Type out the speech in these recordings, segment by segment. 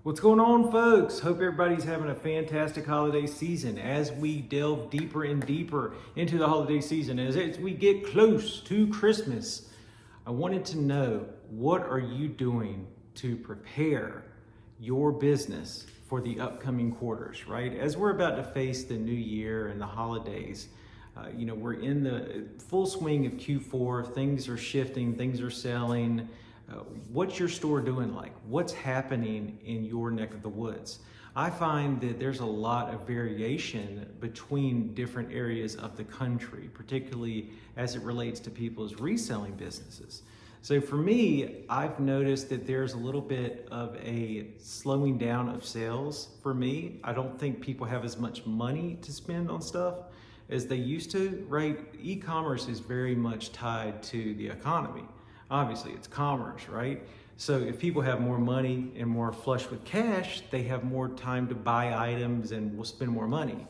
What's going on, folks? Hope everybody's having a fantastic holiday season as we delve deeper and deeper into the holiday season. As we get close to Christmas, I wanted to know, what are you doing to prepare your business for the upcoming quarters, right? As we're about to face the new year and the holidays, we're in the full swing of Q4. Things are shifting, things are selling. What's your store doing like? What's happening in your neck of the woods? I find that there's a lot of variation between different areas of the country, particularly as it relates to people's reselling businesses. So for me, I've noticed that there's a little bit of a slowing down of sales for me. I don't think people have as much money to spend on stuff as they used to, right? E-commerce is very much tied to the economy. Obviously, it's commerce, right? So if people have more money and more flush with cash, they have more time to buy items and will spend more money.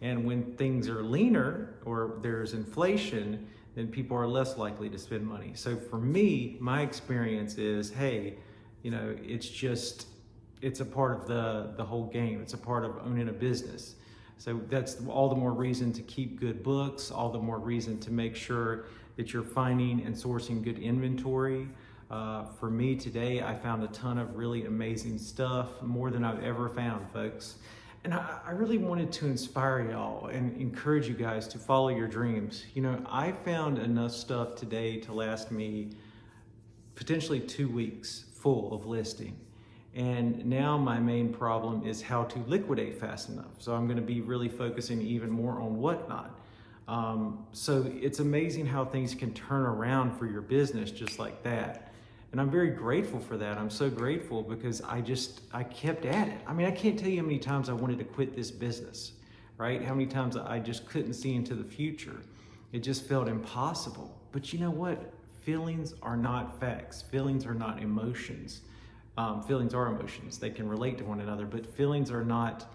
And when things are leaner or there's inflation, then people are less likely to spend money. So for me, my experience is, hey, it's a part of the whole game. It's a part of owning a business. So that's all the more reason to keep good books, all the more reason to make sure that you're finding and sourcing good inventory. For me today, I found a ton of really amazing stuff, more than I've ever found, folks. And I really wanted to inspire y'all and encourage you guys to follow your dreams. I found enough stuff today to last me potentially 2 weeks full of listing. And now my main problem is how to liquidate fast enough. So I'm gonna be really focusing even more on Whatnot. So it's amazing how things can turn around for your business just like that. And I'm very grateful for that. I'm so grateful because I kept at it. I mean, I can't tell you how many times I wanted to quit this business, right? How many times I just couldn't see into the future. It just felt impossible. But you know what? Feelings are not facts. Feelings are not emotions. Feelings are emotions. They can relate to one another, but feelings are not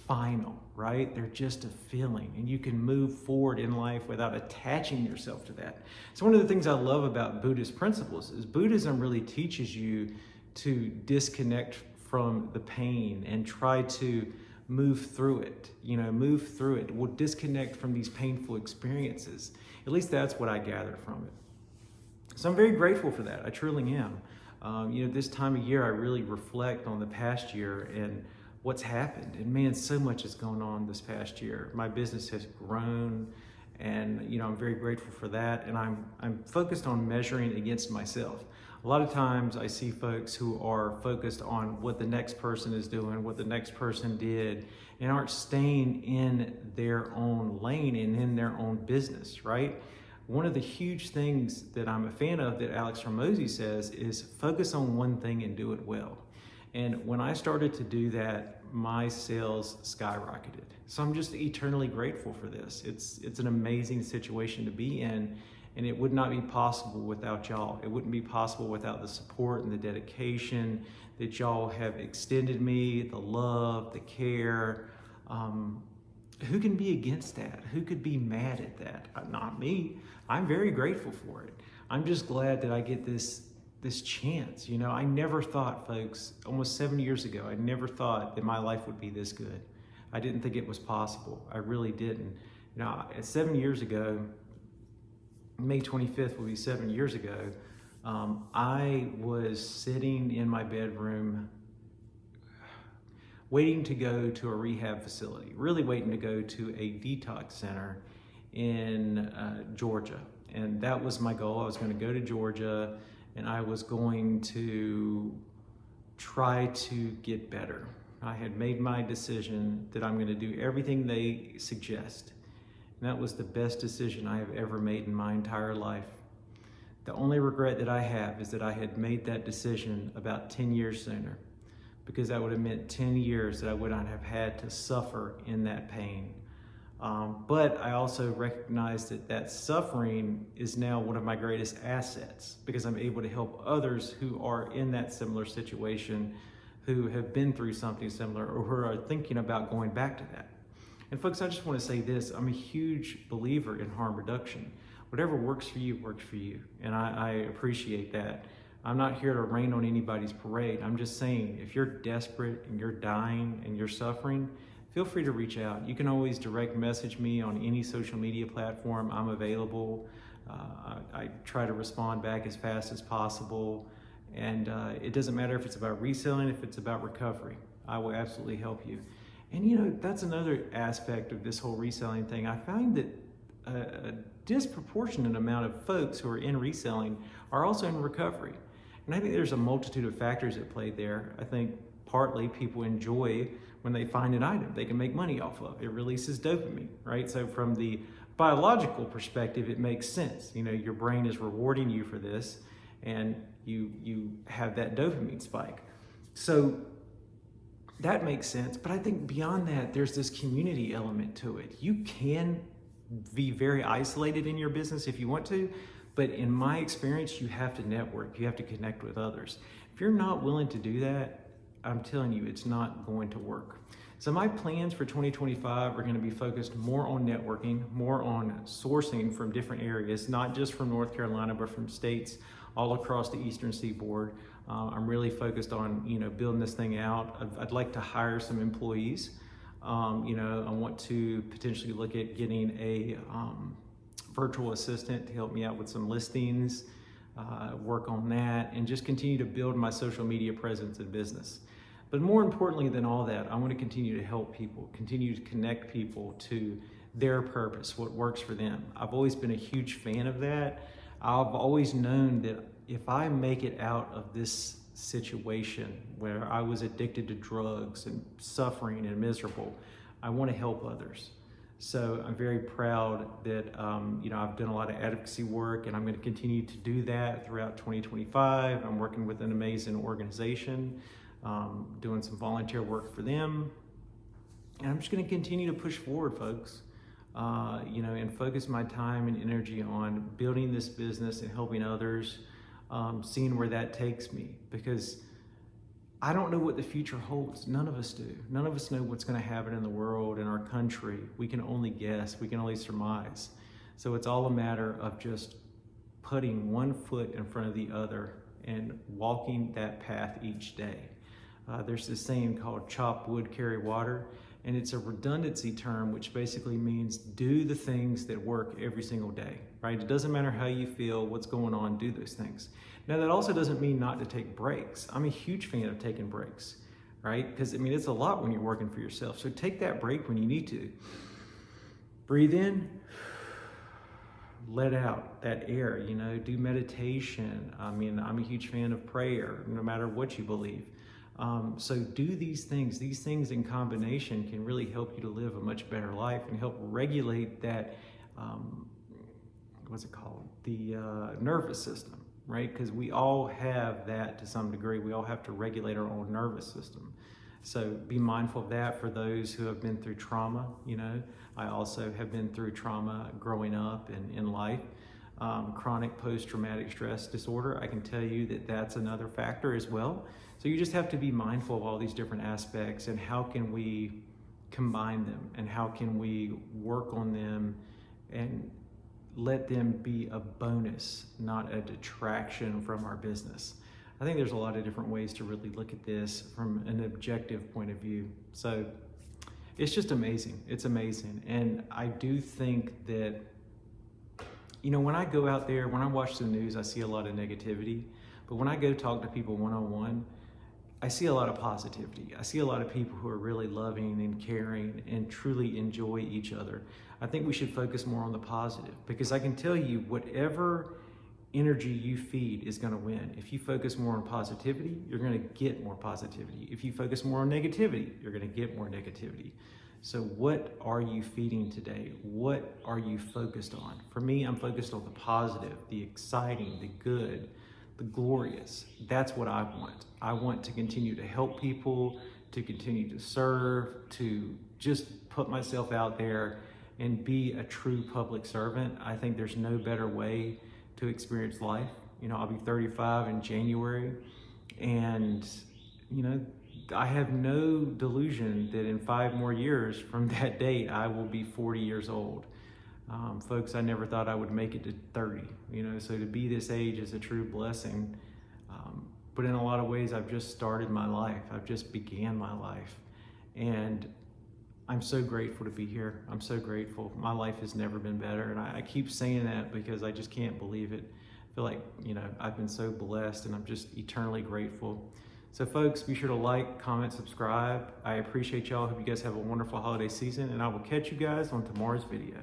final, right? They're just a feeling, and you can move forward in life without attaching yourself to that. So one of the things I love about Buddhist principles is Buddhism really teaches you to disconnect from the pain and try to move through it, We'll disconnect from these painful experiences. At least that's what I gathered from it. So I'm very grateful for that. I truly am. This time of year, I really reflect on the past year and what's happened. And man, so much has gone on this past year. My business has grown, and I'm very grateful for that. And I'm focused on measuring against myself. A lot of times I see folks who are focused on what the next person is doing, what the next person did, and aren't staying in their own lane and in their own business, right? One of the huge things that I'm a fan of that Alex Hormozi says is focus on one thing and do it well. And when I started to do that, my sales skyrocketed. So I'm just eternally grateful for this. It's an amazing situation to be in, and it would not be possible without y'all. It wouldn't be possible without the support and the dedication that y'all have extended me, the love, the care. Who can be against that? Who could be mad at that? Not me. I'm very grateful for it. I'm just glad that I get this chance. I never thought, folks, almost 7 years ago, I never thought that my life would be this good. I didn't think it was possible. I really didn't. 7 years ago, May 25th will be 7 years ago, I was sitting in my bedroom waiting to go to a rehab facility, really waiting to go to a detox center in Georgia. And that was my goal. I was going to go to Georgia, and I was going to try to get better. I had made my decision that I'm going to do everything they suggest. And that was the best decision I have ever made in my entire life. The only regret that I have is that I had made that decision about 10 years sooner, because that would have meant 10 years that I would not have had to suffer in that pain. But I also recognize that suffering is now one of my greatest assets, because I'm able to help others who are in that similar situation, who have been through something similar, or who are thinking about going back to that. And folks, I just want to say this, I'm a huge believer in harm reduction. Whatever works for you, works for you. And I appreciate that. I'm not here to rain on anybody's parade. I'm just saying, if you're desperate and you're dying and you're suffering, feel free to reach out. You can always direct message me on any social media platform. I'm available. I try to respond back as fast as possible. And it doesn't matter if it's about reselling, if it's about recovery. I will absolutely help you. And you know, that's another aspect of this whole reselling thing. I find that a disproportionate amount of folks who are in reselling are also in recovery. And I think there's a multitude of factors at play there. I think partly people enjoy when they find an item they can make money off of. It releases dopamine, right? So from the biological perspective, it makes sense. You know, your brain is rewarding you for this, and you have that dopamine spike. So that makes sense. But I think beyond that, there's this community element to it. You can be very isolated in your business if you want to, but in my experience, you have to network, you have to connect with others. If you're not willing to do that, I'm telling you, it's not going to work. So my plans for 2025 are going to be focused more on networking, more on sourcing from different areas, not just from North Carolina, but from states all across the Eastern Seaboard. I'm really focused on, you know, building this thing out. I'd like to hire some employees. You know, I want to potentially look at getting a virtual assistant to help me out with some listings, work on that, and just continue to build my social media presence and business. But more importantly than all that, I want to continue to help people, continue to connect people to their purpose, what works for them. I've always been a huge fan of that. I've always known that if I make it out of this situation where I was addicted to drugs and suffering and miserable, I want to help others. So I'm very proud that you know, I've done a lot of advocacy work, and I'm going to continue to do that throughout 2025. I'm working with an amazing organization, doing some volunteer work for them, and I'm just going to continue to push forward, folks. You know, and focus my time and energy on building this business and helping others, seeing where that takes me, because I don't know what the future holds. None of us do. None of us know what's going to happen in the world, in our country. We can only guess. We can only surmise. So it's all a matter of just putting one foot in front of the other and walking that path each day. There's this saying called chop wood, carry water, and it's a redundancy term, which basically means do the things that work every single day, right? It doesn't matter how you feel, what's going on, do those things. Now, that also doesn't mean not to take breaks. I'm a huge fan of taking breaks, right? Because, I mean, it's a lot when you're working for yourself. So take that break when you need to. Breathe in, let out that air, you know, do meditation. I mean, I'm a huge fan of prayer, no matter what you believe. So do these things. These things in combination can really help you to live a much better life and help regulate that, what's it called? The nervous system. Right? Because we all have that to some degree. We all have to regulate our own nervous system. So be mindful of that for those who have been through trauma. You know, I also have been through trauma growing up and in life. Chronic post-traumatic stress disorder, I can tell you that that's another factor as well. So you just have to be mindful of all these different aspects and how can we combine them and how can we work on them and let them be a bonus, not a detraction from our business. I think there's a lot of different ways to really look at this from an objective point of view. So it's just amazing. It's amazing. And I do think that, you know, when I go out there, when I watch the news, I see a lot of negativity. But when I go talk to people one-on-one, I see a lot of positivity. I see a lot of people who are really loving and caring and truly enjoy each other. I think we should focus more on the positive, because I can tell you whatever energy you feed is going to win. If you focus more on positivity, you're going to get more positivity. If you focus more on negativity, you're going to get more negativity. So what are you feeding today? What are you focused on? For me, I'm focused on the positive, the exciting, the good, the glorious. That's what I want. I want to continue to help people, to continue to serve, to just put myself out there and be a true public servant. I think there's no better way to experience life. You know, I'll be 35 in January, and, you know, I have no delusion that in 5 more years from that date, I will be 40 years old. Folks, I never thought I would make it to 30, you know, so to be this age is a true blessing. but in a lot of ways, I've just started my life. I've just began my life. And I'm so grateful to be here. I'm so grateful. My life has never been better. And I keep saying that because I just can't believe it. I feel like, I've been so blessed, and I'm just eternally grateful. So folks, be sure to like, comment, subscribe. I appreciate y'all. Hope you guys have a wonderful holiday season, and I will catch you guys on tomorrow's video.